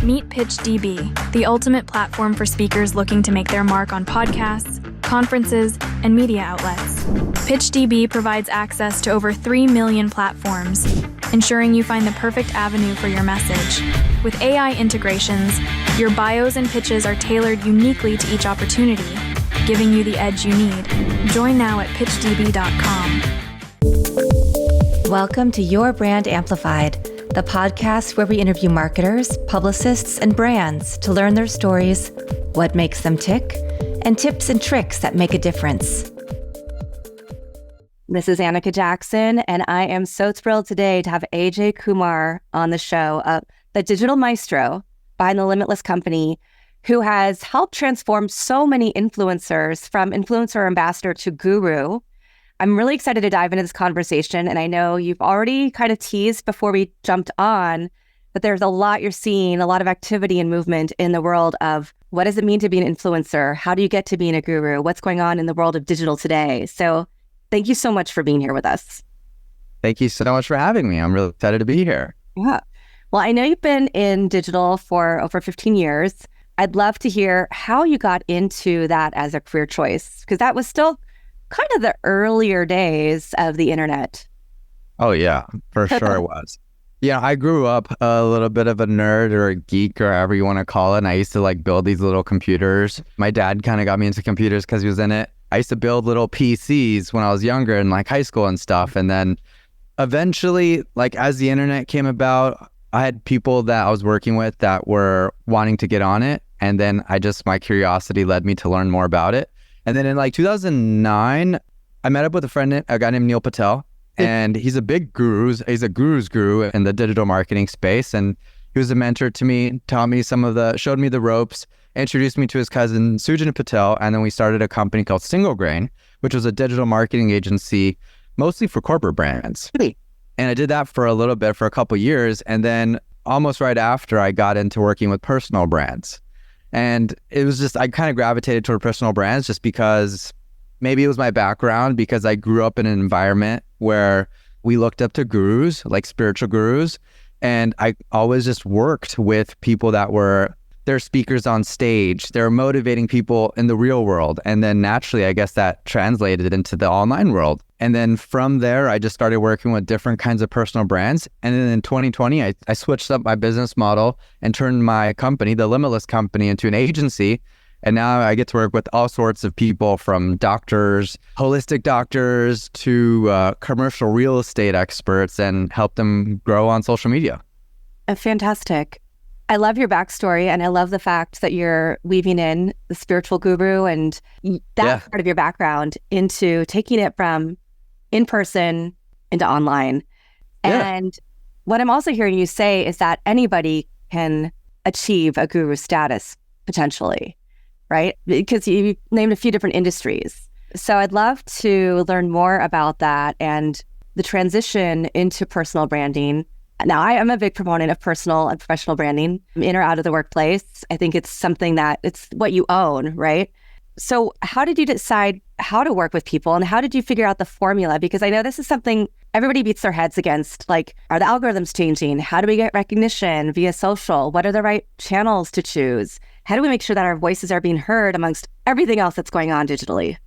Meet PitchDB, the ultimate platform for speakers looking to make their mark on podcasts, conferences, and media outlets. PitchDB provides access to over 3 million platforms, ensuring you find the perfect avenue for your message. With AI integrations, your bios and pitches are tailored uniquely to each opportunity, giving you the edge you need. Join now at pitchdb.com. Welcome to Your Brand Amplified, the podcast where we interview marketers, publicists, and brands to learn their stories, what makes them tick, and tips and tricks that make a difference. This is Annika Jackson, and I am so thrilled today to have AJ Kumar on the show, the digital maestro behind the Limitless company, who has helped transform so many influencers from influencer ambassador to guru. I'm really excited to dive into this conversation, and I know you've already kind of teased before we jumped on, but there's a lot you're seeing, a lot of activity and movement in the world of what does it mean to be an influencer? How do you get to being a guru? What's going on in the world of digital today? So thank you so much for being here with us. Thank you so much for having me. I'm really excited to be here. Yeah. Well, I know you've been in digital for over 15 years. I'd love to hear how you got into that as a career choice, because that was still kind of the earlier days of the internet. Oh, yeah, for sure it was. Yeah, I grew up a little bit of a nerd or a geek or however you want to call it. And I used to build these little computers. My dad kind of got me into computers because he was in it. I used to build little PCs when I was younger in high school and stuff. And then eventually, as the internet came about, I had people that I was working with that were wanting to get on it. And then my curiosity led me to learn more about it. And then in 2009, I met up with a guy named Neil Patel, and he's a big guru. He's a guru's guru in the digital marketing space. And he was a mentor to me, showed me the ropes, introduced me to his cousin, Sujan Patel. And then we started a company called Single Grain, which was a digital marketing agency, mostly for corporate brands. And I did that for a little bit, for a couple years. And then almost right after, I got into working with personal brands. And it was I kind of gravitated toward personal brands just because maybe it was my background, because I grew up in an environment where we looked up to gurus, like spiritual gurus. And I always just worked with people they're speakers on stage. They're motivating people in the real world. And then naturally, I guess that translated into the online world. And then from there, I just started working with different kinds of personal brands. And then in 2020, I switched up my business model and turned my company, the Limitless company, into an agency. And now I get to work with all sorts of people, from doctors, holistic doctors, to commercial real estate experts, and help them grow on social media. Fantastic. I love your backstory, and I love the fact that you're weaving in the spiritual guru and that part of your background into taking it from in-person into online. Yeah. And what I'm also hearing you say is that anybody can achieve a guru status, potentially, right? Because you named a few different industries. So I'd love to learn more about that and the transition into personal branding. Now, I am a big proponent of personal and professional branding, in or out of the workplace. I think it's something that it's what you own, right? So how did you decide how to work with people, and how did you figure out the formula? Because I know this is something everybody beats their heads against. Are the algorithms changing? How do we get recognition via social? What are the right channels to choose? How do we make sure that our voices are being heard amongst everything else that's going on digitally?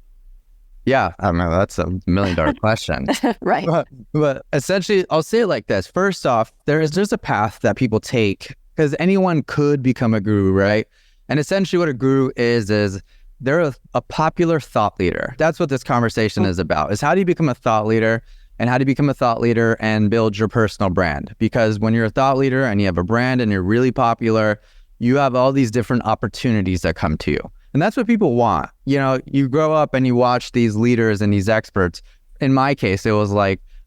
Yeah, I mean, that's $1 million question. Right. But essentially, I'll say it like this. First off, there's a path that people take, because anyone could become a guru, right? And essentially what a guru is they're a popular thought leader. That's what this conversation is about, is how do you become a thought leader, and how do you become a thought leader and build your personal brand? Because when you're a thought leader and you have a brand and you're really popular, you have all these different opportunities that come to you. And that's what people want. You grow up and you watch these leaders and these experts. In my case, it was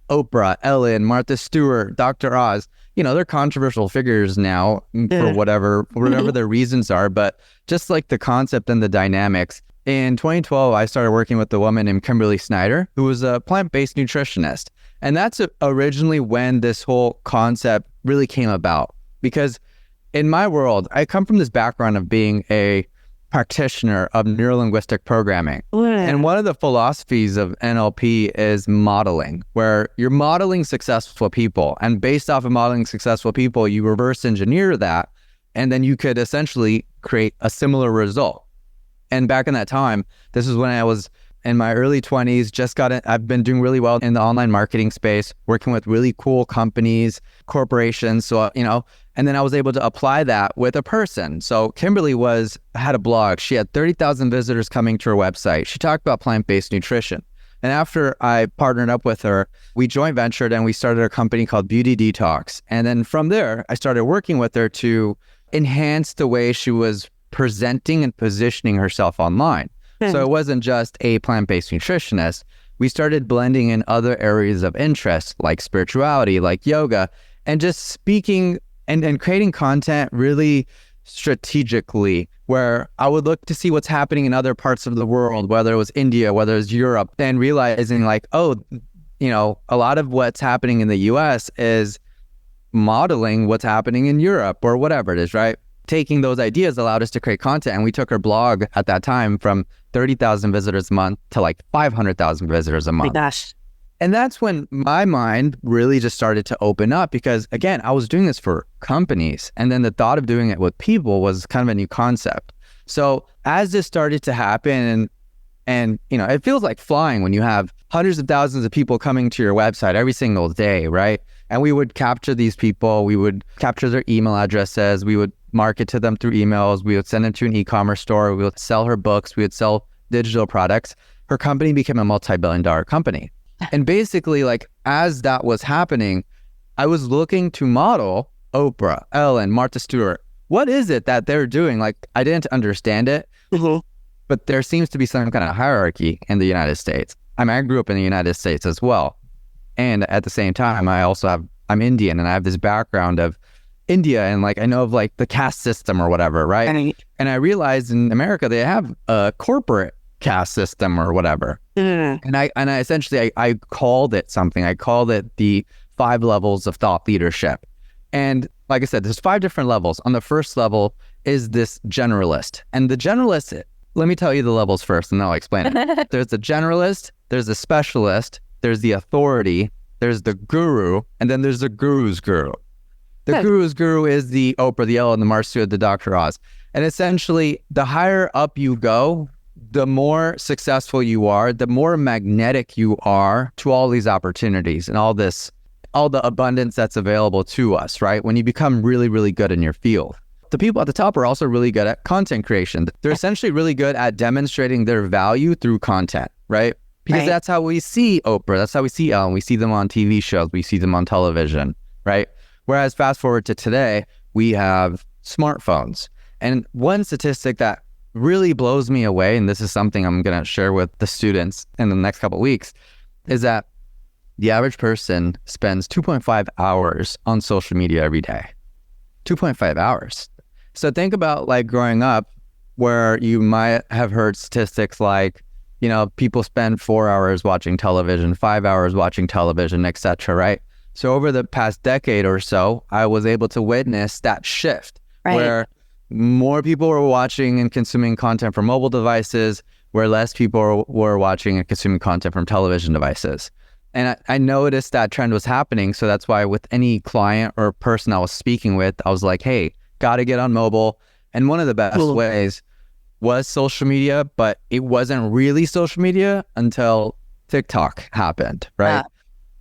Oprah, Ellen, Martha Stewart, Dr. Oz. They're controversial figures now for whatever their reasons are, but just the concept and the dynamics. In 2012, I started working with a woman named Kimberly Snyder, who was a plant-based nutritionist. And that's originally when this whole concept really came about. Because in my world, I come from this background of being a practitioner of neurolinguistic programming. And one of the philosophies of NLP is modeling, where you're modeling successful people. And based off of modeling successful people, you reverse engineer that and then you could essentially create a similar result. And back in that time, this is when I was in my early 20s, I've been doing really well in the online marketing space, working with really cool companies, corporations. So, and then I was able to apply that with a person. So Kimberly had a blog. She had 30,000 visitors coming to her website. She talked about plant-based nutrition. And after I partnered up with her, we joint ventured and we started a company called Beauty Detox. And then from there, I started working with her to enhance the way she was presenting and positioning herself online. So it wasn't just a plant-based nutritionist. We started blending in other areas of interest like spirituality, like yoga, and just speaking and creating content really strategically, where I would look to see what's happening in other parts of the world, whether it was India, whether it was Europe, and realizing like, a lot of what's happening in the US is modeling what's happening in Europe or whatever it is, right? Taking those ideas allowed us to create content, and we took our blog at that time from 30,000 visitors a month to like 500,000 visitors a month. My gosh. And that's when my mind really just started to open up, because again, I was doing this for companies, and then the thought of doing it with people was kind of a new concept. So as this started to happen, and it feels like flying when you have hundreds of thousands of people coming to your website every single day, right? And we would capture these people, we would capture their email addresses, we would market to them through emails, we would send them to an e-commerce store, we would sell her books, we would sell digital products. Her company became a multi-billion-dollar company. And basically, like, as that was happening, I was looking to model Oprah, Ellen, Martha Stewart. What is it that they're doing? Like, I didn't understand it, but there seems to be some kind of hierarchy in the United States. I grew up in the United States as well. And at the same time, I'm Indian, and I have this background of India, and like I know of like the caste system or whatever, right? And I realized in America they have a corporate caste system or whatever. And I essentially called it something. I called it the 5 levels of thought leadership. And like I said, there's 5 different levels. On the first level is this generalist. And the generalist, let me tell you the levels first and then I'll explain it. There's the generalist, there's the specialist, there's the authority, there's the guru, and then there's the guru's guru. The guru's guru is the Oprah, the Ellen, the Martha Stewart, the Dr. Oz. And essentially, the higher up you go, the more successful you are, the more magnetic you are to all these opportunities and all the abundance that's available to us, right? When you become really, really good in your field. The people at the top are also really good at content creation. They're essentially really good at demonstrating their value through content, right? Because that's how we see Oprah, that's how we see Ellen. We see them on TV shows, we see them on television, right? Whereas fast forward to today, we have smartphones. And one statistic that really blows me away, and this is something I'm going to share with the students in the next couple of weeks, is that the average person spends 2.5 hours on social media every day. 2.5 hours. So think about like growing up where you might have heard statistics like, people spend 4 hours watching television, 5 hours watching television, etc., right? So over the past decade or so, I was able to witness that shift where more people were watching and consuming content from mobile devices, where less people were watching and consuming content from television devices. And I noticed that trend was happening. So that's why with any client or person I was speaking with, I was like, hey, got to get on mobile. And one of the best ways was social media, but it wasn't really social media until TikTok happened, right?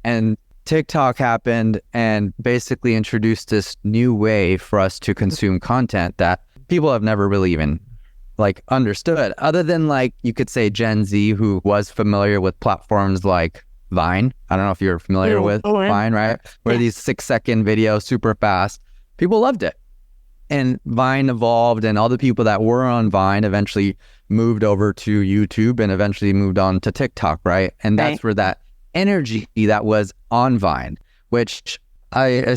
And TikTok happened and basically introduced this new way for us to consume content that people have never really even like understood, other than like you could say Gen Z, who was familiar with platforms like Vine. I don't know if you're familiar with Vine, right? Where these 6-second videos, super fast. People loved it. And Vine evolved, and all the people that were on Vine eventually moved over to YouTube and eventually moved on to TikTok, right? And that's where that energy that was on Vine, which I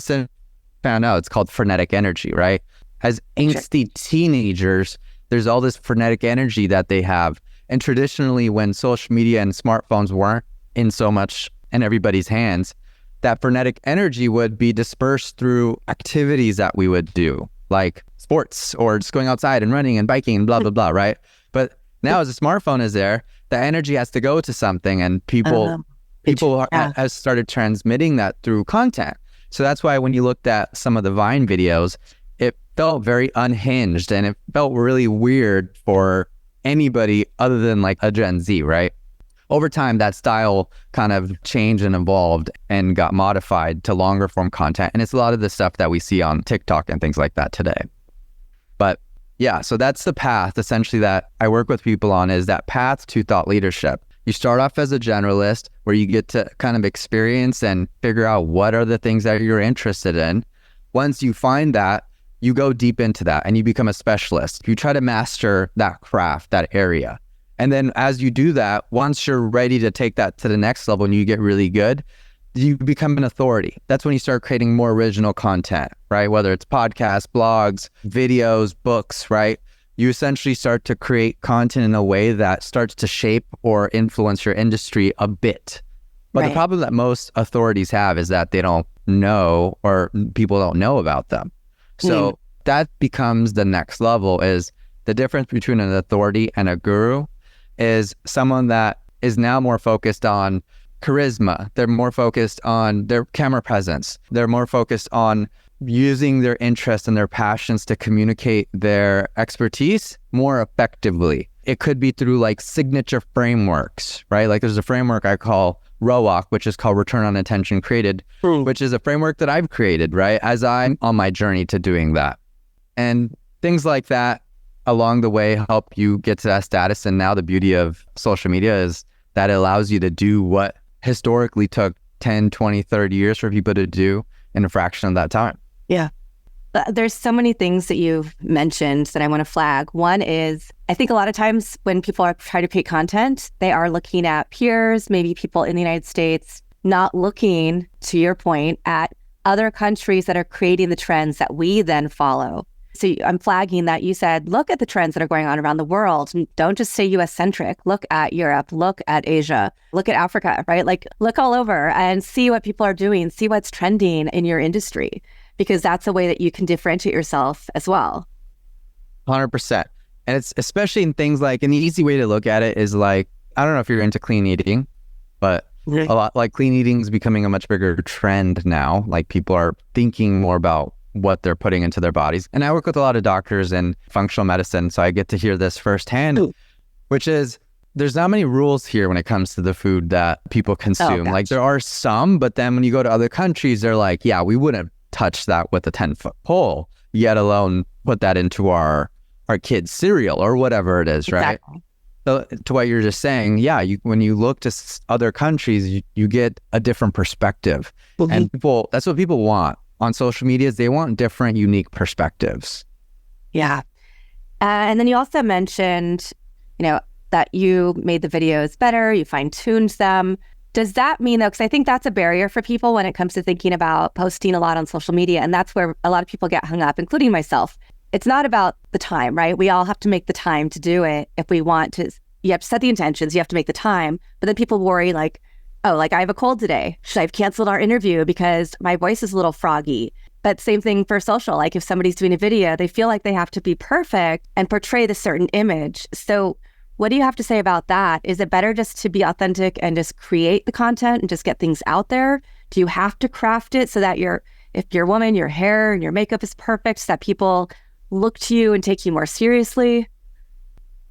found out it's called frenetic energy, right? As angsty teenagers, there's all this frenetic energy that they have. And traditionally, when social media and smartphones weren't in so much in everybody's hands, that frenetic energy would be dispersed through activities that we would do, like sports or just going outside and running and biking and blah, blah, blah, right? But now as a smartphone is there, the energy has to go to something, and people have started transmitting that through content. So that's why when you looked at some of the Vine videos, felt very unhinged, and it felt really weird for anybody other than like a Gen Z, right? Over time, that style kind of changed and evolved and got modified to longer form content. And it's a lot of the stuff that we see on TikTok and things like that today. But yeah, so that's the path essentially that I work with people on, is that path to thought leadership. You start off as a generalist where you get to kind of experience and figure out what are the things that you're interested in. Once you find that, you go deep into that and you become a specialist. You try to master that craft, that area. And then as you do that, once you're ready to take that to the next level and you get really good, you become an authority. That's when you start creating more original content, right? Whether it's podcasts, blogs, videos, books, right? You essentially start to create content in a way that starts to shape or influence your industry a bit. But the problem that most authorities have is that they don't know, or people don't know about them. So that becomes the next level. Is the difference between an authority and a guru is someone that is now more focused on charisma. They're more focused on their camera presence. They're more focused on using their interests and their passions to communicate their expertise more effectively. It could be through like signature frameworks, right? Like there's a framework I call ROAC, which is called Return on Attention Created, which is a framework that I've created, right? As I'm on my journey to doing that. And things like that along the way help you get to that status. And now the beauty of social media is that it allows you to do what historically took 10, 20, 30 years for people to do in a fraction of that time. Yeah. There's so many things that you've mentioned that I want to flag. One is, I think a lot of times when people are trying to create content, they are looking at peers, maybe people in the United States, not looking, to your point, at other countries that are creating the trends that we then follow. So I'm flagging that you said, look at the trends that are going on around the world. Don't just say US centric. Look at Europe, look at Asia, look at Africa, right? Like look all over and see what people are doing, see what's trending in your industry, because that's a way that you can differentiate yourself as well. 100%. And it's especially in things like, and the easy way to look at it is like, I don't know if you're into clean eating, but a lot like clean eating is becoming a much bigger trend now. Like people are thinking more about what they're putting into their bodies. And I work with a lot of doctors in functional medicine, so I get to hear this firsthand, which is there's not many rules here when it comes to the food that people consume. Like there are some, but then when you go to other countries, they're like, yeah, we wouldn't touch that with a 10-foot pole, yet alone put that into our kids' cereal or whatever it is, right? Exactly. So to what you're just saying, yeah, when you look to other countries, you get a different perspective. And people, that's what people want. On social media, they want different, unique perspectives. Yeah. And then you also mentioned, that you made the videos better, you fine-tuned them. Does that mean, though, because I think that's a barrier for people when it comes to thinking about posting a lot on social media, and that's where a lot of people get hung up, including myself. It's not about the time, right? We all have to make the time to do it if we want to. You have to set the intentions, you have to make the time, but then people worry like, oh, like I have a cold today. Should I have canceled our interview because my voice is a little froggy? But same thing for social. Like if somebody's doing a video, they feel like they have to be perfect and portray the certain image. So what do you have to say about that? Is it better just to be authentic and just create the content and just get things out there? Do you have to craft it so that if you're a woman, your hair and your makeup is perfect so that people look to you and take you more seriously?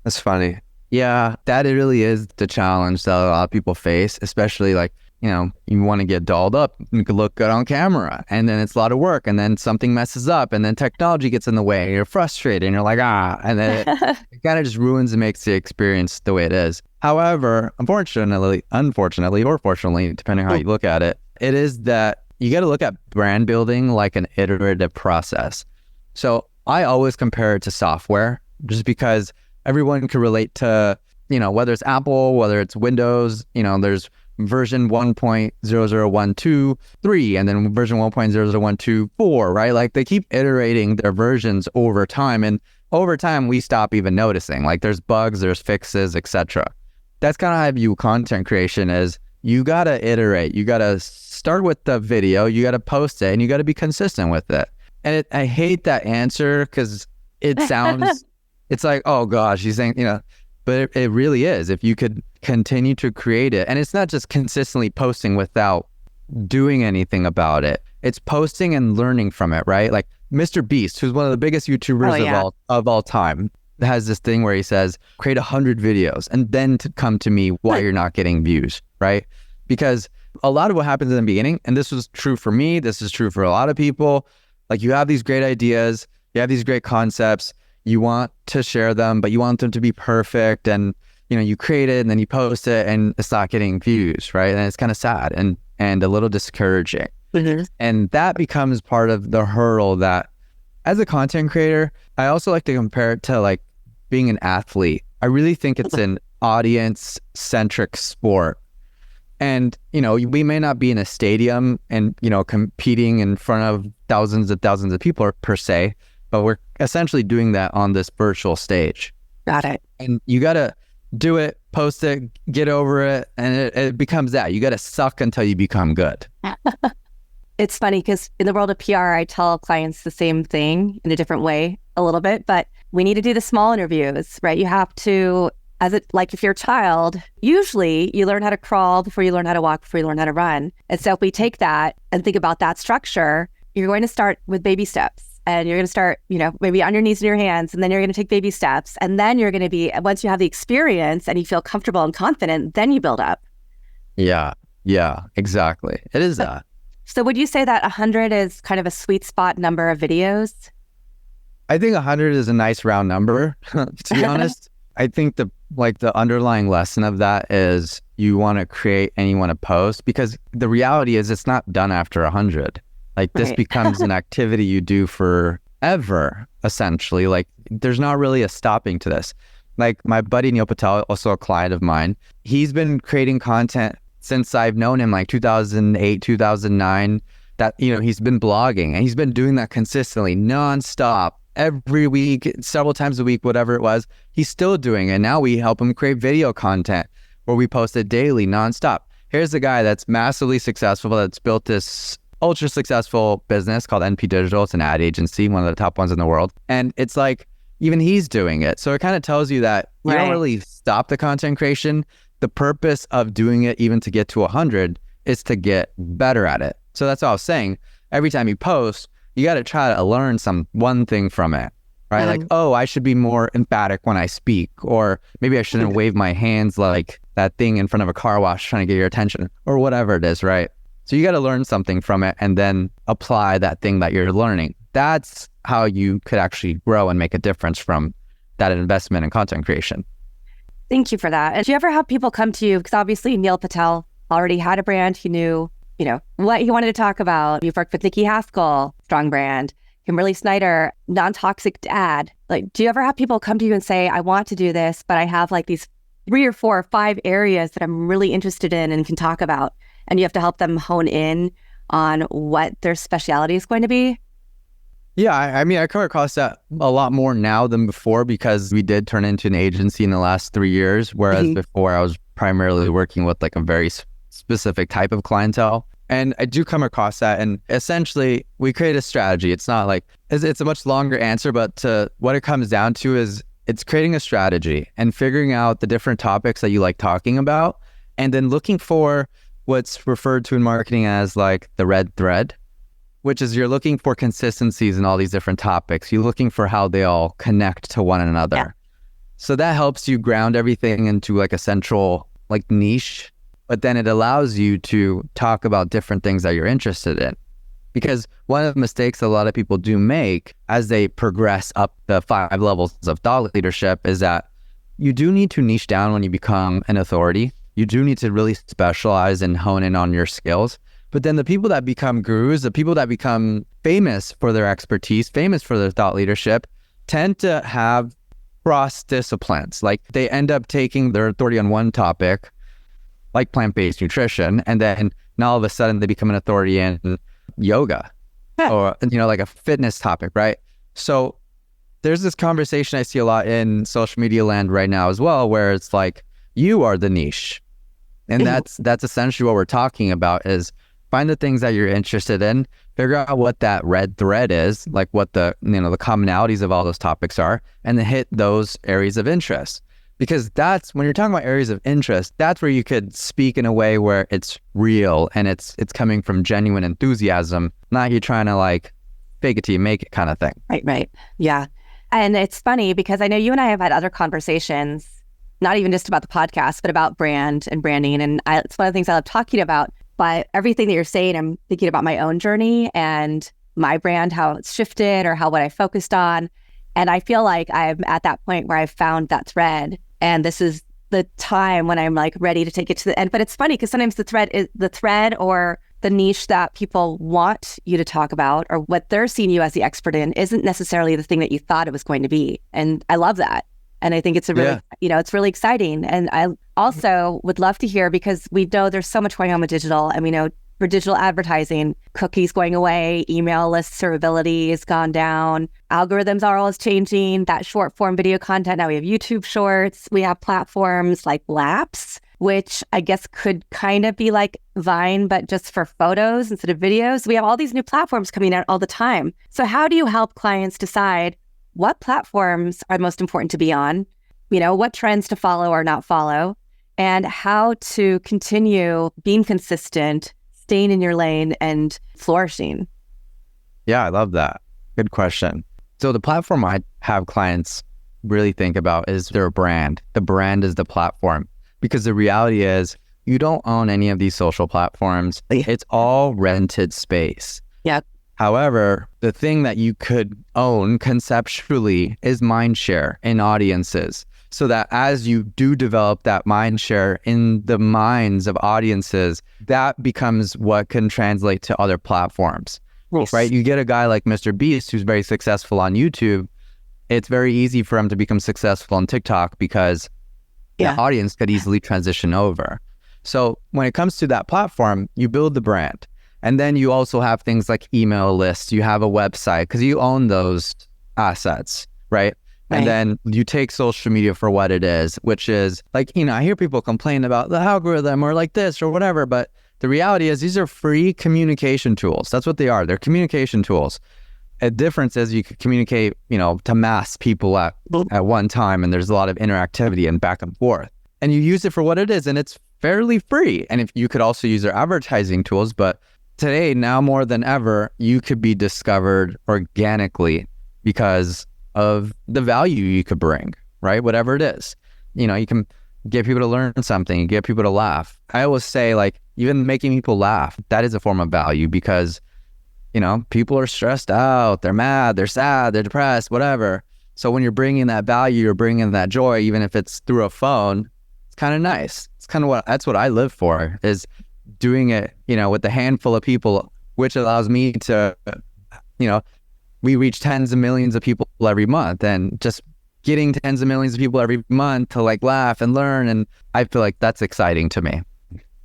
That's funny. Yeah, that really is the challenge that a lot of people face, especially like, you want to get dolled up, you could look good on camera, and then it's a lot of work, and then something messes up, and then technology gets in the way, and you're frustrated, and you're like, and then it kind of just ruins and makes the experience the way it is. However, unfortunately, or fortunately, depending on how you look at it, it is that you got to look at brand building like an iterative process. So I always compare it to software, just because everyone can relate to, whether it's Apple, whether it's Windows, there's version 1.00123 and then version 1.00124, right? Like they keep iterating their versions over time, and over time we stop even noticing. Like there's bugs, there's fixes, etc. That's kind of how I view content creation is you got to iterate. You got to start with the video, you got to post it, and you got to be consistent with it. And I hate that answer because it sounds it's like, oh gosh, he's saying, but it really is. If you could continue to create it, and it's not just consistently posting without doing anything about it. It's posting and learning from it, right? Like Mr. Beast, who's one of the biggest YouTubers of all time, has this thing where he says, create 100 videos and then to come to me why you're not getting views, right? Because a lot of what happens in the beginning, and this was true for me, this is true for a lot of people, like you have these great ideas, you have these great concepts, you want to share them, but you want them to be perfect, and you create it and then you post it and it's not getting views, right? And it's kind of sad and a little discouraging. Mm-hmm. And that becomes part of the hurdle that, as a content creator, I also like to compare it to like being an athlete. I really think it's an audience-centric sport. And, we may not be in a stadium and, competing in front of thousands of people per se, but we're essentially doing that on this virtual stage. Got it. And you got to do it, post it, get over it, and it becomes that. You got to suck until you become good. It's funny because in the world of PR, I tell clients the same thing in a different way a little bit, but we need to do the small interviews, right? You have to, if you're a child, usually you learn how to crawl before you learn how to walk, before you learn how to run. And so if we take that and think about that structure, you're going to start with baby steps. And you're going to start, maybe on your knees and your hands, and then you're going to take baby steps. And then you're going to be, once you have the experience and you feel comfortable and confident, then you build up. Yeah, exactly. It is that. So would you say that 100 is kind of a sweet spot number of videos? I think 100 is a nice round number, to be honest. I think the underlying lesson of that is you want to create and you want to post, because the reality is it's not done after 100. Like this becomes an activity you do forever, essentially. Like there's not really a stopping to this. Like my buddy Neil Patel, also a client of mine, he's been creating content since I've known him, like 2008, 2009, that, he's been blogging and he's been doing that consistently, nonstop, every week, several times a week, whatever it was, he's still doing it. Now we help him create video content where we post it daily, nonstop. Here's a guy that's massively successful, that's built this ultra successful business called NP Digital. It's an ad agency, one of the top ones in the world. And it's like, even he's doing it. So it kind of tells you that you don't really stop the content creation. The purpose of doing it, even to get to 100, is to get better at it. So that's what I was saying. Every time you post, you got to try to learn one thing from it, right? Like, I should be more emphatic when I speak, or maybe I shouldn't wave my hands like that thing in front of a car wash trying to get your attention, or whatever it is, right? So you got to learn something from it and then apply that thing that you're learning. That's how you could actually grow and make a difference from that investment in content creation. Thank you for that. And do you ever have people come to you? Because obviously Neil Patel already had a brand. He knew, what he wanted to talk about. You've worked with Nikki Haskell, strong brand. Kimberly Snyder, non-toxic dad. Like, do you ever have people come to you and say, I want to do this, but I have like these 3 or 4 or 5 areas that I'm really interested in and can talk about? And you have to help them hone in on what their specialty is going to be? Yeah, I mean, I come across that a lot more now than before, because we did turn into an agency in the last 3 years, whereas before I was primarily working with like a very specific type of clientele. And I do come across that, and essentially we create a strategy. It's not like, it's a much longer answer, but what it comes down to is it's creating a strategy and figuring out the different topics that you like talking about, and then looking for what's referred to in marketing as like the red thread, which is you're looking for consistencies in all these different topics. You're looking for how they all connect to one another. Yeah. So that helps you ground everything into like a central like niche, but then it allows you to talk about different things that you're interested in. Because one of the mistakes a lot of people do make as they progress up the 5 levels of thought leadership is that you do need to niche down when you become an authority. You do need to really specialize and hone in on your skills. But then the people that become gurus, the people that become famous for their expertise, famous for their thought leadership, tend to have cross disciplines. Like they end up taking their authority on one topic, like plant-based nutrition, and then now all of a sudden they become an authority in yoga or, like a fitness topic, right? So there's this conversation I see a lot in social media land right now as well, where it's like, you are the niche. And that's essentially what we're talking about, is find the things that you're interested in, figure out what that red thread is, like what the commonalities of all those topics are, and then hit those areas of interest. Because that's, when you're talking about areas of interest, that's where you could speak in a way where it's real and it's coming from genuine enthusiasm, not you trying to like fake it till you make it kind of thing. Right. Yeah. And it's funny because I know you and I have had other conversations, not even just about the podcast, but about brand and branding. And it's one of the things I love talking about. But everything that you're saying, I'm thinking about my own journey and my brand, how it's shifted or what I focused on. And I feel like I'm at that point where I've found that thread. And this is the time when I'm like ready to take it to the end. But it's funny because sometimes the thread or the niche that people want you to talk about or what they're seeing you as the expert in isn't necessarily the thing that you thought it was going to be. And I love that. And I think it's a really, it's really exciting. And I also would love to hear, because we know there's so much going on with digital, and we know for digital advertising, cookies going away, email list servability has gone down, algorithms are always changing, that short form video content. Now we have YouTube Shorts, we have platforms like Laps, which I guess could kind of be like Vine, but just for photos instead of videos. We have all these new platforms coming out all the time. So how do you help clients decide what platforms are most important to be on, what trends to follow or not follow, and how to continue being consistent, staying in your lane, and flourishing? Yeah, I love that. Good question. So the platform I have clients really think about is their brand. The brand is the platform, because the reality is you don't own any of these social platforms. It's all rented space. Yeah. However, the thing that you could own conceptually is mind share in audiences, so that as you do develop that mind share in the minds of audiences, that becomes what can translate to other platforms, right? You get a guy like Mr. Beast who's very successful on YouTube. It's very easy for him to become successful on TikTok because the audience could easily transition over. So when it comes to that platform, you build the brand. And then you also have things like email lists. You have a website because you own those assets, right? And then you take social media for what it is, which is like, I hear people complain about the algorithm or like this or whatever, but the reality is these are free communication tools. That's what they are. They're communication tools. A difference is you can communicate, to mass people at one time, and there's a lot of interactivity and back and forth. And you use it for what it is, and it's fairly free. And if you could also use their advertising tools, but today, now more than ever, you could be discovered organically because of the value you could bring, right? Whatever it is. You can get people to learn something, get people to laugh. I always say, like, even making people laugh, that is a form of value because, people are stressed out, they're mad, they're sad, they're depressed, whatever. So when you're bringing that value, you're bringing that joy, even if it's through a phone, it's kind of nice. It's kind of that's what I live for, is doing it, with a handful of people, which allows me to, we reach tens of millions of people every month, and just getting tens of millions of people every month to like laugh and learn. And I feel like that's exciting to me.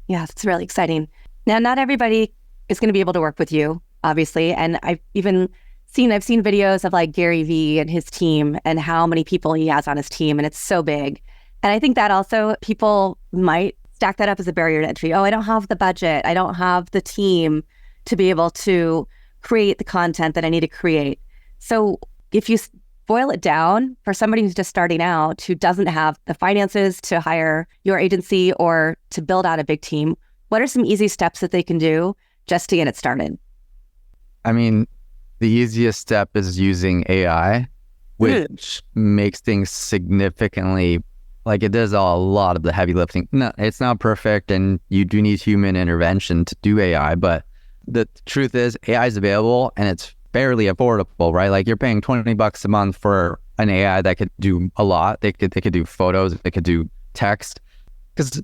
Yes, it's really exciting. Now, not everybody is going to be able to work with you, obviously. And I've seen videos of like Gary Vee and his team and how many people he has on his team. And it's so big. And I think that also people might stack that up as a barrier to entry. Oh, I don't have the budget. I don't have the team to be able to create the content that I need to create. So if you boil it down for somebody who's just starting out, who doesn't have the finances to hire your agency or to build out a big team, what are some easy steps that they can do just to get it started? I mean, the easiest step is using AI, which makes things significantly, like, it does a lot of the heavy lifting. No, it's not perfect, and you do need human intervention to do AI, but the truth is AI is available and it's fairly affordable, right? Like, you're paying $20 a month for an AI that could do a lot. They could do photos, they could do text. Because,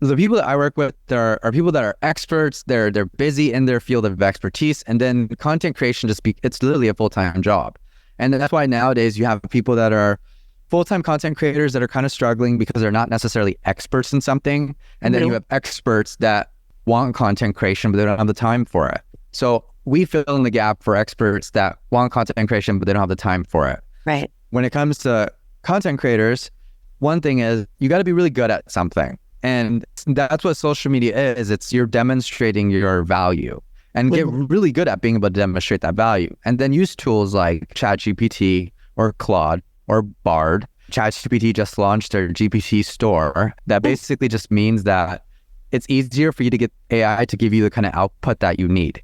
the people that I work with are people that are experts. They're busy in their field of expertise, and then content creation it's literally a full-time job. And that's why nowadays you have people that are full-time content creators that are kind of struggling because they're not necessarily experts in something. And then you have experts that want content creation, but they don't have the time for it. So we fill in the gap for experts that want content creation, but they don't have the time for it. Right. When it comes to content creators, one thing is you got to be really good at something. And that's what social media is. It's you're demonstrating your value, and get really good at being able to demonstrate that value. And then use tools like ChatGPT or Claude or Bard. ChatGPT just launched their GPT store. That basically just means that it's easier for you to get AI to give you the kind of output that you need.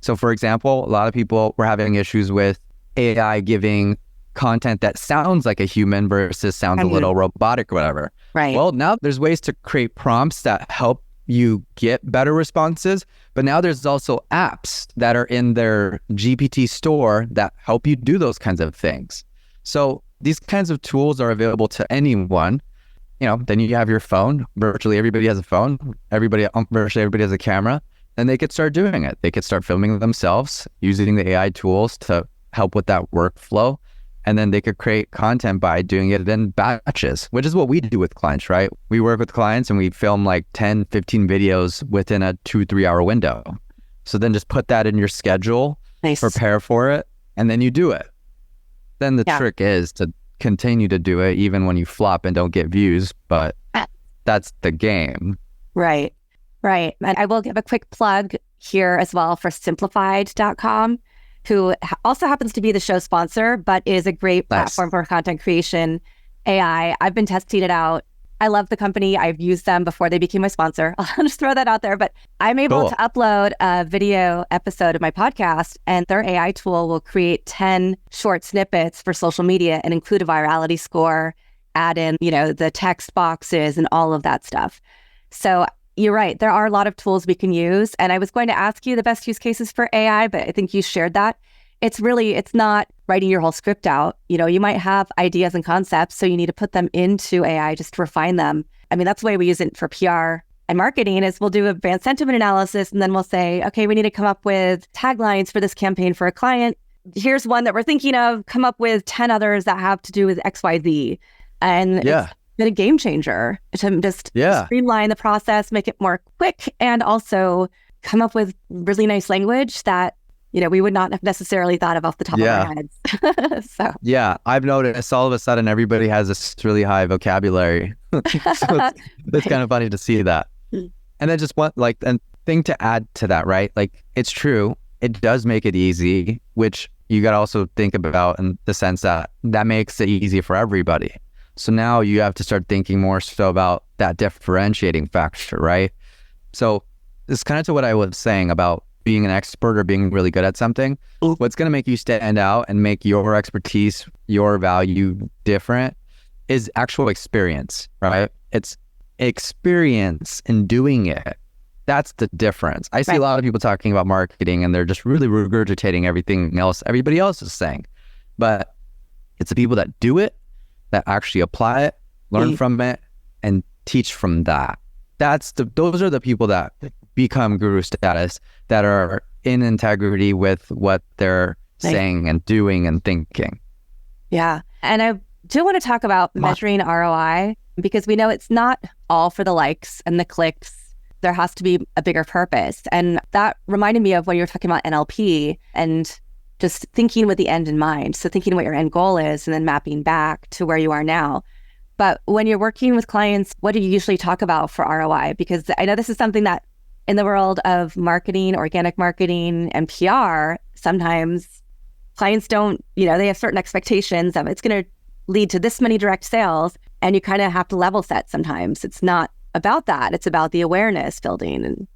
So for example, a lot of people were having issues with AI giving content that sounds like a human versus sounds a little robotic or whatever. Right. Well, now there's ways to create prompts that help you get better responses, but now there's also apps that are in their GPT store that help you do those kinds of things. So these kinds of tools are available to anyone. Then you have your phone. Virtually everybody has a phone. Virtually everybody has a camera, and they could start doing it. They could start filming themselves using the AI tools to help with that workflow. And then they could create content by doing it in batches, which is what we do with clients, right? We work with clients and we film like 10, 15 videos within a 2-3 hour window. So then just put that in your schedule, prepare for it, and then you do it. Then the trick is to continue to do it even when you flop and don't get views, but that's the game. Right. And I will give a quick plug here as well for simplified.com, who also happens to be the show sponsor, but is a great platform for content creation AI. I've been testing it out. I love the company. I've used them before they became my sponsor. I'll just throw that out there. But I'm able to upload a video episode of my podcast, and their AI tool will create 10 short snippets for social media and include a virality score, add in, the text boxes and all of that stuff. So you're right. There are a lot of tools we can use. And I was going to ask you the best use cases for AI, but I think you shared that. It's not writing your whole script out. You might have ideas and concepts, so you need to put them into AI just to refine them. I mean, that's the way we use it for PR and marketing is we'll do advanced sentiment analysis, and then we'll say, okay, we need to come up with taglines for this campaign for a client. Here's one that we're thinking of, come up with 10 others that have to do with XYZ. And it's been a game changer to just streamline the process, make it more quick, and also come up with really nice language that we would not have necessarily thought of off the top of our heads. So I've noticed all of a sudden everybody has this really high vocabulary. So it's kind of funny to see that. And then just and thing to add to that, right? Like, it's true, it does make it easy, which you got to also think about in the sense that makes it easy for everybody. So now you have to start thinking more so about that differentiating factor, right? So it's kind of to what I was saying about being an expert or being really good at something. What's going to make you stand out and make your expertise, your value different is actual experience, right? It's experience in doing it. That's the difference. I see a lot of people talking about marketing and they're just really regurgitating everything else everybody else is saying. But it's the people that do it, that actually apply it, learn from it, and teach from that. Those are the people that become guru status, that are in integrity with what they're saying and doing and thinking. Yeah. And I do want to talk about measuring ROI, because we know it's not all for the likes and the clicks. There has to be a bigger purpose. And that reminded me of when you were talking about NLP and just thinking with the end in mind. So thinking what your end goal is and then mapping back to where you are now. But when you're working with clients, what do you usually talk about for ROI? Because I know this is something that in the world of marketing, organic marketing, and PR, sometimes clients don't, they have certain expectations of it's going to lead to this many direct sales. And you kind of have to level set sometimes. It's not about that. It's about the awareness building.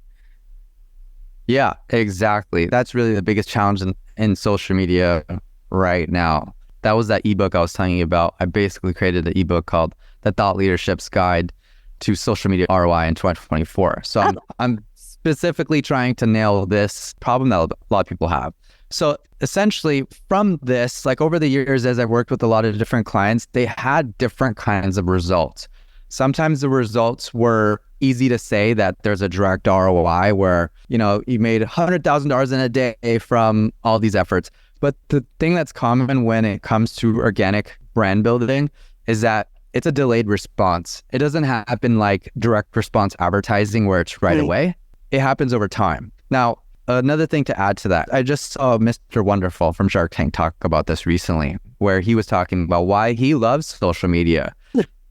Yeah, exactly. That's really the biggest challenge in social media right now. That was that ebook I was telling you about. I basically created an ebook called The Thought Leadership's Guide to Social Media ROI in 2024. So I'm specifically trying to nail this problem that a lot of people have. So essentially from this, like over the years, as I've worked with a lot of different clients, they had different kinds of results. Sometimes the results were easy to say that there's a direct ROI where, you made $100,000 in a day from all these efforts. But the thing that's common when it comes to organic brand building is that it's a delayed response. It doesn't happen like direct response advertising where it's right away. It happens over time. Now, another thing to add to that, I just saw Mr. Wonderful from Shark Tank talk about this recently, where he was talking about why he loves social media.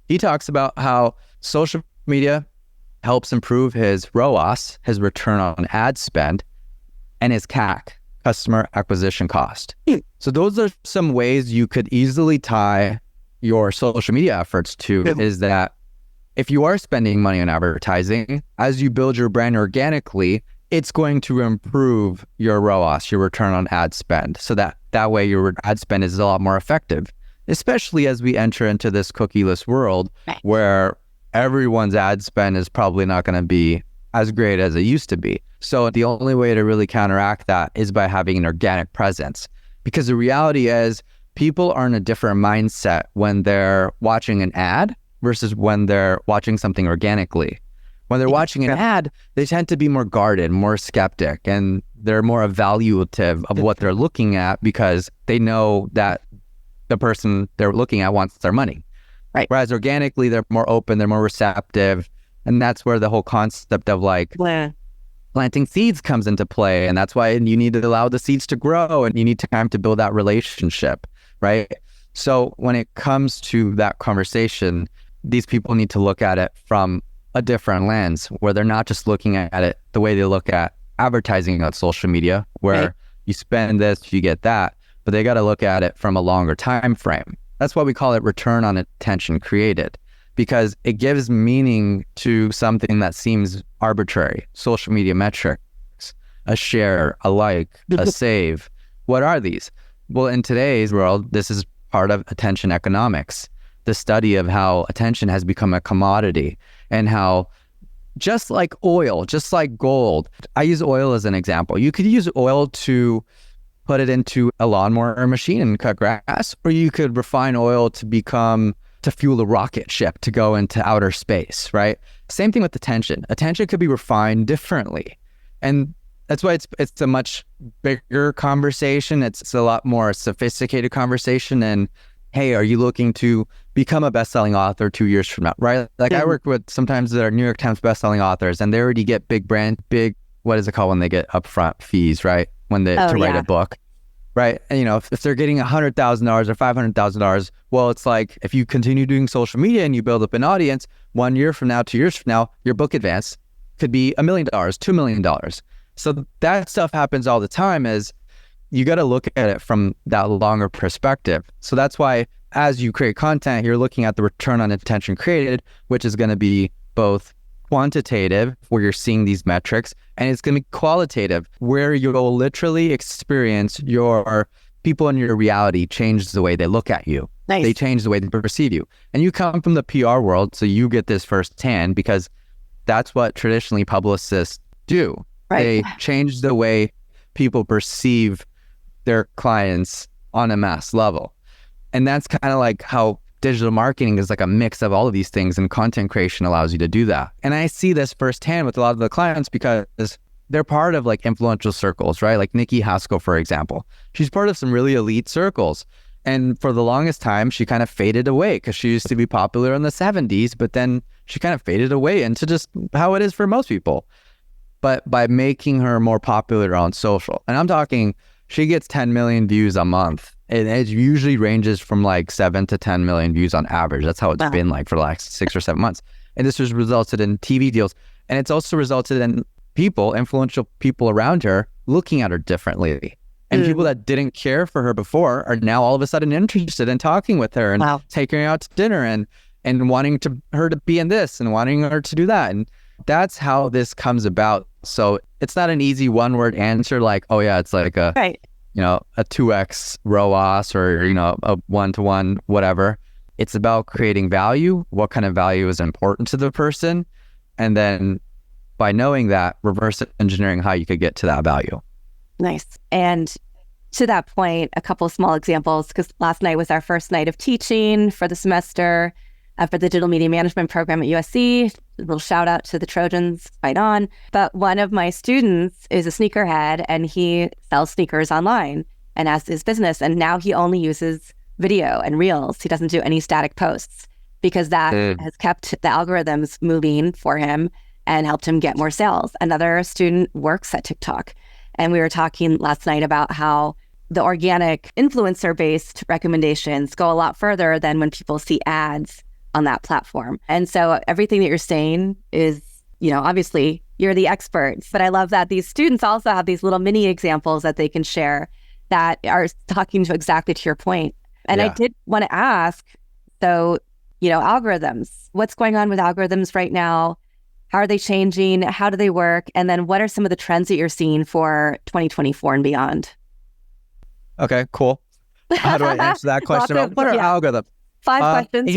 He talks about how social media helps improve his ROAS, his return on ad spend, and his CAC, customer acquisition cost. So those are some ways you could easily tie your social media efforts to, is that if you are spending money on advertising, as you build your brand organically, it's going to improve your ROAS, your return on ad spend. So that way your ad spend is a lot more effective, especially as we enter into this cookieless world where everyone's ad spend is probably not going to be as great as it used to be. So the only way to really counteract that is by having an organic presence. Because the reality is people are in a different mindset when they're watching an ad versus when they're watching something organically. When they're watching an ad, they tend to be more guarded, more skeptic, and they're more evaluative of what they're looking at because they know that the person they're looking at wants their money. Right. Whereas organically, they're more open, they're more receptive. And that's where the whole concept of like planting seeds comes into play. And that's why you need to allow the seeds to grow and you need time to build that relationship, right? So when it comes to that conversation, these people need to look at it from a different lens where they're not just looking at it the way they look at advertising on social media, where you spend this, you get that, but they got to look at it from a longer time frame. That's why we call it return on attention created, because it gives meaning to something that seems arbitrary. Social media metrics, a share, a like, a save. What are these? Well, in today's world, this is part of attention economics, the study of how attention has become a commodity and how just like oil, just like gold, I use oil as an example. You could use oil to put it into a lawnmower machine and cut grass, or you could refine oil to fuel a rocket ship to go into outer space, right? Same thing with attention. Attention could be refined differently. And that's why it's a much bigger conversation. It's a lot more sophisticated conversation. And hey, are you looking to become a best-selling author 2 years from now, right? Like I work with sometimes that are New York Times best-selling authors and they already get big, what is it called when they get upfront fees, right? When they write a book, right? And if they're getting $100,000 or $500,000, well, it's like if you continue doing social media and you build up an audience, 1 year from now, 2 years from now, your book advance could be $1 million, $2 million. So that stuff happens all the time. Is you got to look at it from that longer perspective. So that's why as you create content, you're looking at the return on attention created, which is going to be both quantitative, where you're seeing these metrics, and it's going to be qualitative, where you'll literally experience your people in your reality change the way they look at you. Nice. They change the way they perceive you. And you come from the PR world, so you get this firsthand because that's what traditionally publicists do. Right. They change the way people perceive their clients on a mass level. And that's kind of like how digital marketing is like a mix of all of these things, and content creation allows you to do that. And I see this firsthand with a lot of the clients because they're part of like influential circles, right? Like Nikki Haskell, for example. She's part of some really elite circles. And for the longest time, she kind of faded away because she used to be popular in the 70s, but then she kind of faded away into just how it is for most people. But by making her more popular on social, and I'm talking, she gets 10 million views a month. And it usually ranges from like 7 to 10 million views on average. That's how it's been like for the last 6 or 7 months. And this has resulted in TV deals. And it's also resulted in influential people around her looking at her differently. And people that didn't care for her before are now all of a sudden interested in talking with her and taking her out to dinner and wanting her to be in this and wanting her to do that. And that's how this comes about. So it's not an easy one-word answer like, oh yeah, it's like a 2x ROAS or, a 1-to-1, whatever. It's about creating value. What kind of value is important to the person? And then by knowing that, reverse engineering how you could get to that value. Nice. And to that point, a couple of small examples, because last night was our first night of teaching for the semester for the digital media management program at USC. A little shout out to the Trojans, fight on. But one of my students is a sneakerhead and he sells sneakers online and has his business. And now he only uses video and reels. He doesn't do any static posts because that has kept the algorithms moving for him and helped him get more sales. Another student works at TikTok. And we were talking last night about how the organic influencer-based recommendations go a lot further than when people see ads on that platform. And so everything that you're saying is, obviously you're the experts, but I love that these students also have these little mini examples that they can share that are talking to exactly to your point. And I did want to ask, so, algorithms, what's going on with algorithms right now? How are they changing? How do they work? And then what are some of the trends that you're seeing for 2024 and beyond? Okay, cool. How do I answer that question about what are algorithms? 5 questions.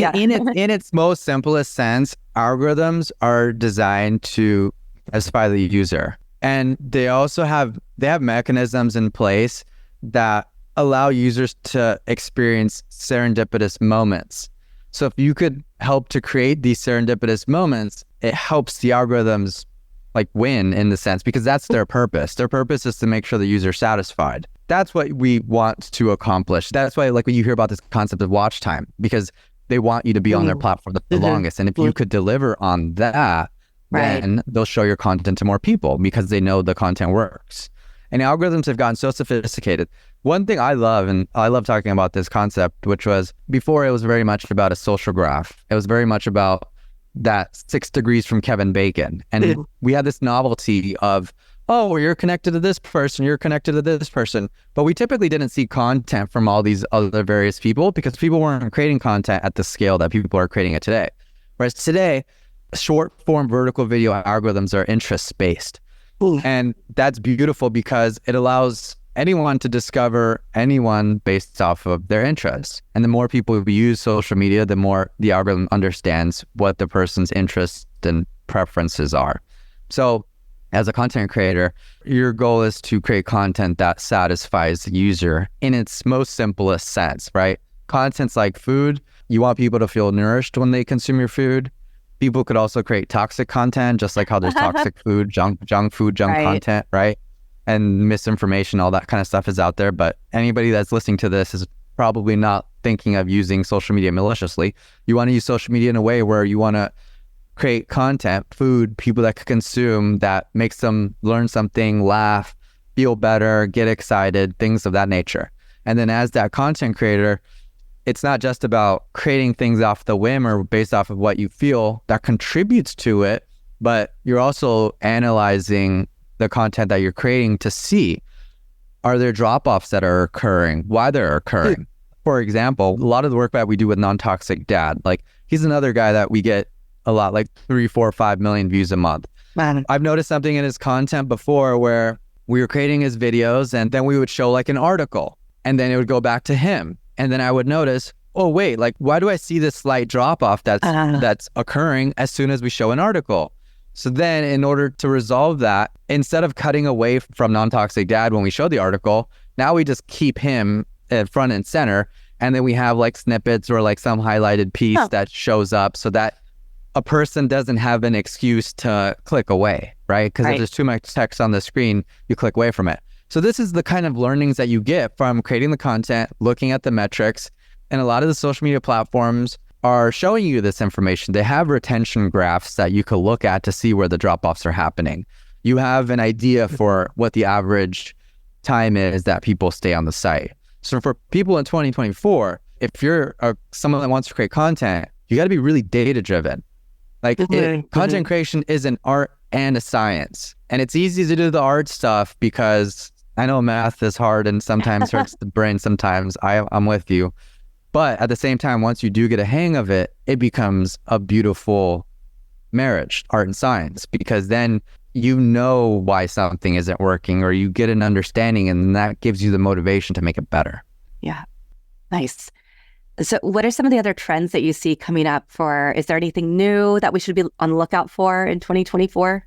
In its most simplest sense, algorithms are designed to satisfy the user. And they also have mechanisms in place that allow users to experience serendipitous moments. So if you could help to create these serendipitous moments, it helps the algorithms like win in the sense, because that's their purpose. Their purpose is to make sure the user's satisfied. That's what we want to accomplish. That's why, like, when you hear about this concept of watch time, because they want you to be on their platform the longest. And if you could deliver on that, then they'll show your content to more people because they know the content works. And algorithms have gotten so sophisticated. One thing I love, and I love talking about this concept, which was before it was very much about a social graph. It was very much about that 6 degrees from Kevin Bacon. And we had this novelty of, oh, well, you're connected to this person, you're connected to this person. But we typically didn't see content from all these other various people because people weren't creating content at the scale that people are creating it today. Whereas today, short form vertical video algorithms are interest based. And that's beautiful because it allows anyone to discover anyone based off of their interests. And the more people who use social media, the more the algorithm understands what the person's interests and preferences are. So as a content creator, your goal is to create content that satisfies the user in its most simplest sense, right? Content's like food. You want people to feel nourished when they consume your food. People could also create toxic content, just like how there's toxic food, junk food, junk content, right? And misinformation, all that kind of stuff is out there. But anybody that's listening to this is probably not thinking of using social media maliciously. You want to use social media in a way where you want to create content, food, people that could consume that makes them learn something, laugh, feel better, get excited, things of that nature. And then as that content creator, it's not just about creating things off the whim or based off of what you feel that contributes to it, but you're also analyzing the content that you're creating to see, are there drop-offs that are occurring, why they're occurring. For example, a lot of the work that we do with Non-Toxic Dad, like he's another guy that we get a lot, like 3, 4, 5 million views a month. Man. I've noticed something in his content before where we were creating his videos and then we would show like an article and then it would go back to him. And then I would notice, oh, wait, like, why do I see this slight drop off that's occurring as soon as we show an article? So then in order to resolve that, instead of cutting away from Non-Toxic Dad when we show the article, now we just keep him at front and center. And then we have like snippets or like some highlighted piece that shows up so that a person doesn't have an excuse to click away, right? Because if there's too much text on the screen, you click away from it. So this is the kind of learnings that you get from creating the content, looking at the metrics, and a lot of the social media platforms are showing you this information. They have retention graphs that you could look at to see where the drop-offs are happening. You have an idea for what the average time is that people stay on the site. So for people in 2024, if you're someone that wants to create content, you got to be really data-driven. Like content creation is an art and a science. And it's easy to do the art stuff because I know math is hard and sometimes hurts the brain sometimes. I'm with you. But at the same time, once you do get a hang of it, it becomes a beautiful marriage, art and science, because then you know why something isn't working or you get an understanding and that gives you the motivation to make it better. Yeah. Nice. So what are some of the other trends that you see coming up is there anything new that we should be on the lookout for in 2024?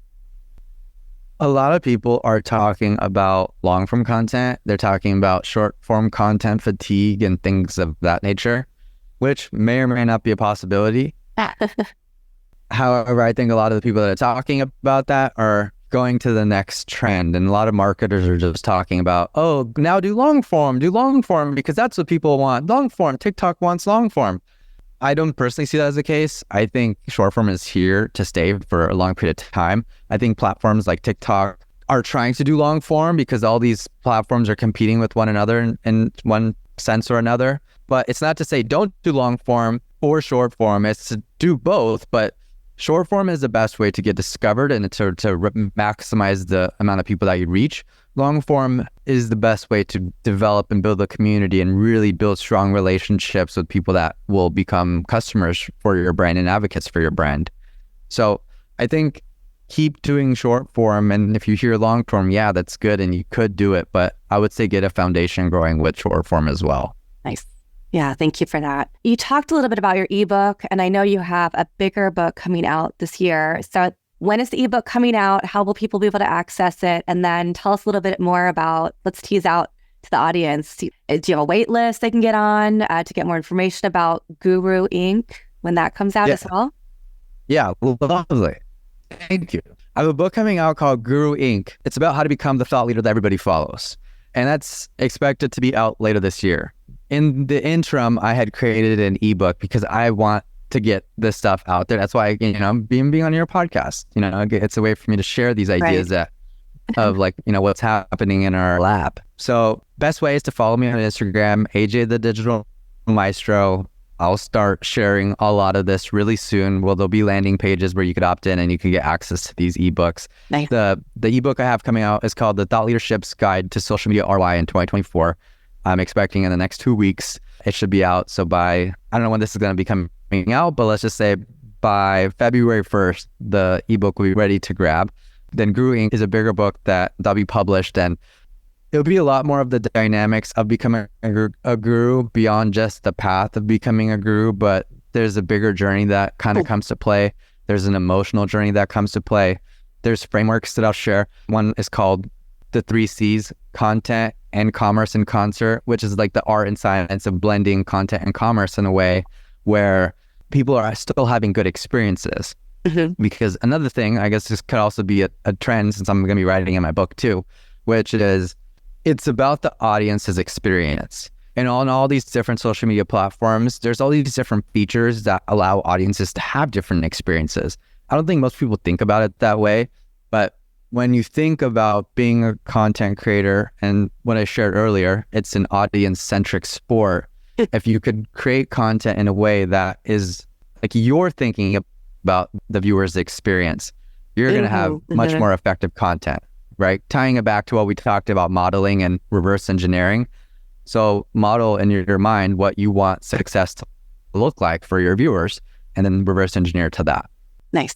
A lot of people are talking about long form content. They're talking about short form content fatigue and things of that nature, which may or may not be a possibility. However, I think a lot of the people that are talking about that are going to the next trend. And a lot of marketers are just talking about, oh, now do long form because that's what people want. Long form, TikTok wants long form. I don't personally see that as the case. I think short form is here to stay for a long period of time. I think platforms like TikTok are trying to do long form because all these platforms are competing with one another in one sense or another. But it's not to say don't do long form or short form. It's to do both. But short form is the best way to get discovered and to maximize the amount of people that you reach. Long form is the best way to develop and build a community and really build strong relationships with people that will become customers for your brand and advocates for your brand. So I think keep doing short form. And if you hear long form, yeah, that's good. And you could do it. But I would say get a foundation growing with short form as well. Nice. Yeah, thank you for that. You talked a little bit about your ebook, and I know you have a bigger book coming out this year. So when is the ebook coming out? How will people be able to access it? And then tell us a little bit more about, let's tease out to the audience. Do you have a wait list they can get on to get more information about Guru Inc. when that comes out as well? Yeah, lovely. Thank you. I have a book coming out called Guru Inc. It's about how to become the thought leader that everybody follows. And that's expected to be out later this year. In the interim, I had created an ebook because I want to get this stuff out there. That's why, being on your podcast, it's a way for me to share these ideas of what's happening in our lab. So best way is to follow me on Instagram, AJ the Digital Maestro. I'll start sharing a lot of this really soon. Well, there'll be landing pages where you could opt in and you can get access to these ebooks. Nice. The ebook I have coming out is called The Thought Leadership's Guide to Social Media ROI in 2024. I'm expecting in the next 2 weeks, it should be out. So I don't know when this is going to be coming out, but let's just say by February 1st, the ebook will be ready to grab. Then Guru Inc. is a bigger book that'll be published, and it'll be a lot more of the dynamics of becoming a guru beyond just the path of becoming a guru, but there's a bigger journey that kind of comes to play. There's an emotional journey that comes to play. There's frameworks that I'll share. One is called the 3 C's, content and commerce in concert, which is like the art and science of blending content and commerce in a way where people are still having good experiences. Mm-hmm. Because another thing, I guess this could also be a trend, since I'm going to be writing in my book too, which is it's about the audience's experience. And on all these different social media platforms, there's all these different features that allow audiences to have different experiences. I don't think most people think about it that way, but when you think about being a content creator, and what I shared earlier, it's an audience-centric sport. If you could create content in a way that is like you're thinking about the viewer's experience, you're going to have much more effective content, right? Tying it back to what we talked about, modeling and reverse engineering. So model in your mind what you want success to look like for your viewers, and then reverse engineer to that. Nice.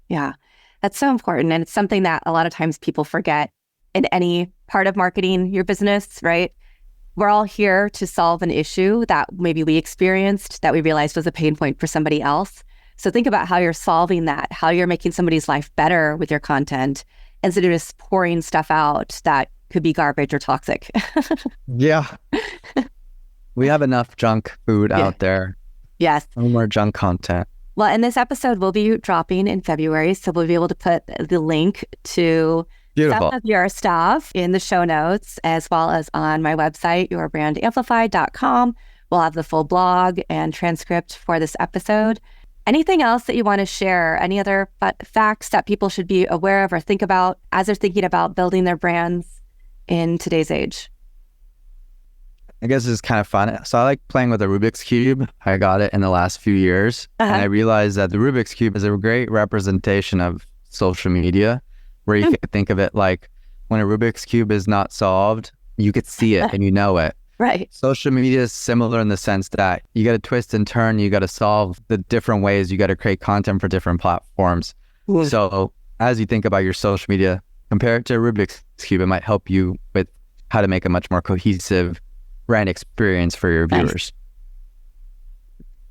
Yeah. That's so important. And it's something that a lot of times people forget in any part of marketing your business, right? We're all here to solve an issue that maybe we experienced that we realized was a pain point for somebody else. So think about how you're solving that, how you're making somebody's life better with your content, instead of just pouring stuff out that could be garbage or toxic. Yeah. We have enough junk food out there. Yes. No more junk content. Well, and this episode will be dropping in February, so we'll be able to put the link to some of your stuff in the show notes, as well as on my website, yourbrandamplified.com. We'll have the full blog and transcript for this episode. Anything else that you want to share? Any other facts that people should be aware of or think about as they're thinking about building their brands in today's age? I guess it's kind of fun. So I like playing with a Rubik's Cube. I got it in the last few years. And I realized that the Rubik's Cube is a great representation of social media, where you can think of it like when a Rubik's Cube is not solved, you could see it and you know it. Right. Social media is similar in the sense that you got to twist and turn. You got to solve the different ways. You got to create content for different platforms. Ooh. So as you think about your social media, compare it to a Rubik's Cube. It might help you with how to make a much more cohesive brand experience for your viewers.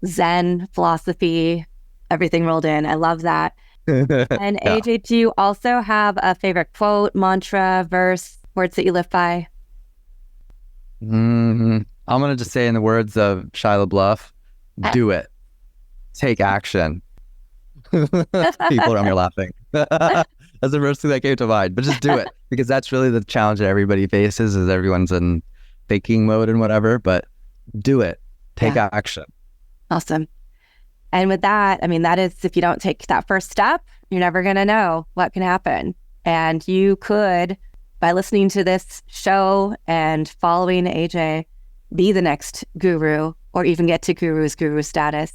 Nice. Zen, philosophy, everything rolled in. I love that. And AJ, do you also have a favorite quote, mantra, verse, words that you live by? I'm going to just say in the words of Shia LaBeouf, do it. Take action. People around here laughing. That's the first thing that came to mind. But just do it, because that's really the challenge that everybody faces, is everyone's in thinking mode and whatever, but do it. Take action. Awesome. And with that, I mean, that is, if you don't take that first step, you're never going to know what can happen. And you could, by listening to this show and following AJ, be the next guru, or even get to guru status.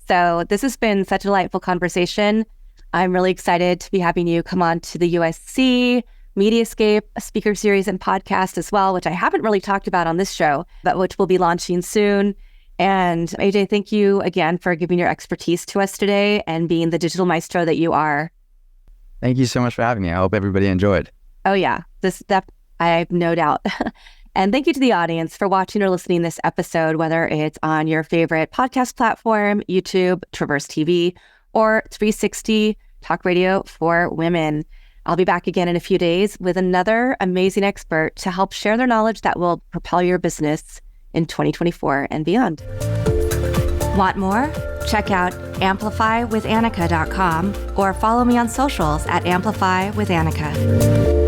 So this has been such a delightful conversation. I'm really excited to be having you come on to the USC Mediascape speaker series and podcast as well, which I haven't really talked about on this show, but which will be launching soon. And AJ, thank you again for giving your expertise to us today and being the digital maestro that you are. Thank you so much for having me. I hope everybody enjoyed. Oh yeah, I have no doubt. And thank you to the audience for watching or listening to this episode, whether it's on your favorite podcast platform, YouTube, Traverse TV, or 360 Talk Radio for Women. I'll be back again in a few days with another amazing expert to help share their knowledge that will propel your business in 2024 and beyond. Want more? Check out amplifywithannika.com or follow me on socials at amplifywithannika.